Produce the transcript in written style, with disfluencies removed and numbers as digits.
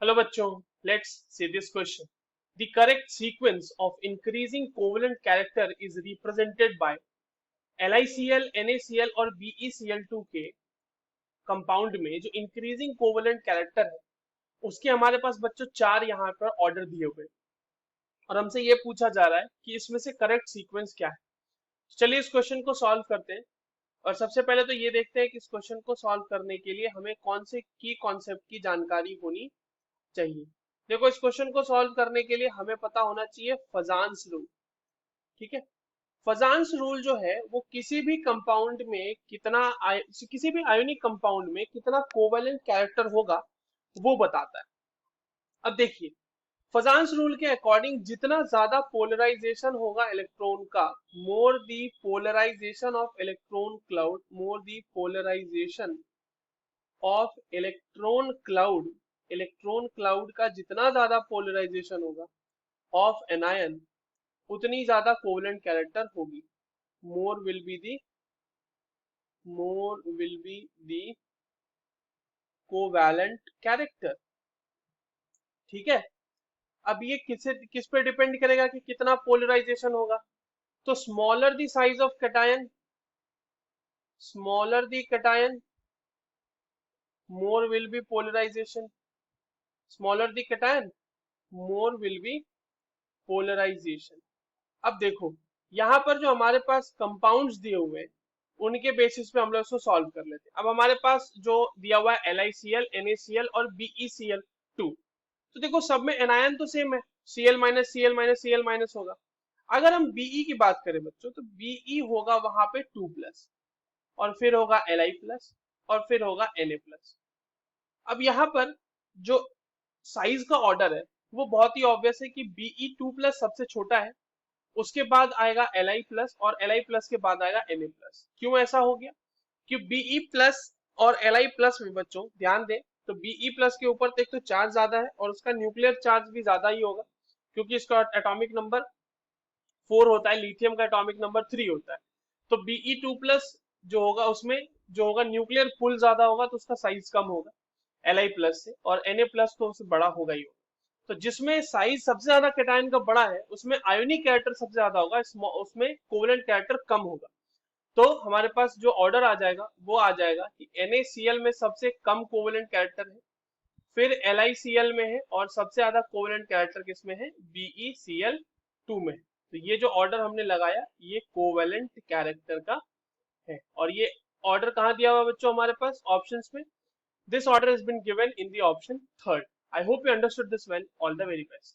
Hello बच्चों, let's see this question. The correct sequence of increasing covalent character is represented by LiCl, NaCl और BeCl2 के compound में जो increasing covalent character है उसके हमारे पास बच्चों चार यहाँ पर ऑर्डर दिए हुए और हमसे ये पूछा जा रहा है कि इसमें से करेक्ट सीक्वेंस क्या है। तो चलिए इस क्वेश्चन को सॉल्व करते हैं और सबसे पहले तो ये देखते हैं कि इस क्वेश्चन को सॉल्व करने के लिए हमें कौन से की कॉन्सेप्ट की जानकारी होनी चाहिए। देखो इस क्वेश्चन को सॉल्व करने के लिए हमें पता होना चाहिए फजान्स रूल। ठीक है, फजान्स रूल जो है वो किसी भी कंपाउंड में किसी भी आयोनिक कंपाउंड में कितना कोवेलेंट कैरेक्टर होगा वो बताता है। अब देखिए फजान्स रूल के अकॉर्डिंग जितना ज्यादा पोलराइजेशन होगा इलेक्ट्रॉन का, more the polarisation of electron cloud, more the polarisation of electron cloud का जितना ज्यादा पोलराइजेशन होगा ऑफ एनायन उतनी ज्यादा कोवेलेंट कैरेक्टर होगी। मोर will be the covalent character. ठीक है, अब ये किस पे डिपेंड करेगा कि कितना पोलराइजेशन होगा। तो smaller the size of cation, smaller the cation more will be polarisation, smaller the cation more will be polarisation. अब देखो यहाँ पर जो हमारे पास कंपाउंड्स दिए हुए हैं उनके बेसिस पे हम लोग इसको सॉल्व कर लेते हैं। अब हमारे पास जो दिया हुआ है LiCl, NaCl और BeCl2, तो देखो सब में एनायन तो सेम है, Cl-Cl-Cl- होगा। अगर हम Be की बात करें बच्चों तो Be होगा वहां पे 2+ और फिर होगा Li+ और फिर होगा Na+। अब यहाँ पर जो साइज का ऑर्डर है वो बहुत ही ऑब्वियस है कि Be2+ सबसे छोटा है, उसके बाद आएगा Li+ और Li+ के बाद आएगा Na+। क्यों ऐसा हो गया? कि Be+ और Li+ में बच्चों ध्यान दें तो Be+ के ऊपर एक तो चार्ज ज्यादा है और उसका न्यूक्लियर चार्ज भी ज्यादा ही होगा क्योंकि इसका एटॉमिक नंबर 4 होता है, लिथियम का एटॉमिक नंबर 3 होता है। तो Be2+ जो होगा उसमें जो होगा न्यूक्लियर पुल ज्यादा होगा तो उसका साइज कम होगा Li+ से, और Na+ तो उससे बड़ा होगा ही होगा। तो जिसमें साइज सबसे ज्यादा कैटायन का बड़ा है उसमें आयोनिक कैरेक्टर सबसे ज्यादा होगा, उसमें कोवेलेंट कैरेक्टर कम होगा। तो हमारे पास जो ऑर्डर आ जाएगा वो आ जाएगा कि NaCl में सबसे कम कोवेलेंट कैरेक्टर है, फिर LiCl में है और सबसे ज्यादा कोवेलेंट कैरेक्टर किसमें है? BeCl2 में। तो ये जो ऑर्डर हमने लगाया ये कोवेलेंट कैरेक्टर का है और ये ऑर्डर कहाँ दिया हुआ बच्चों हमारे पास ऑप्शंस में। This order has been given in the option third. I hope you understood this well. All the very best.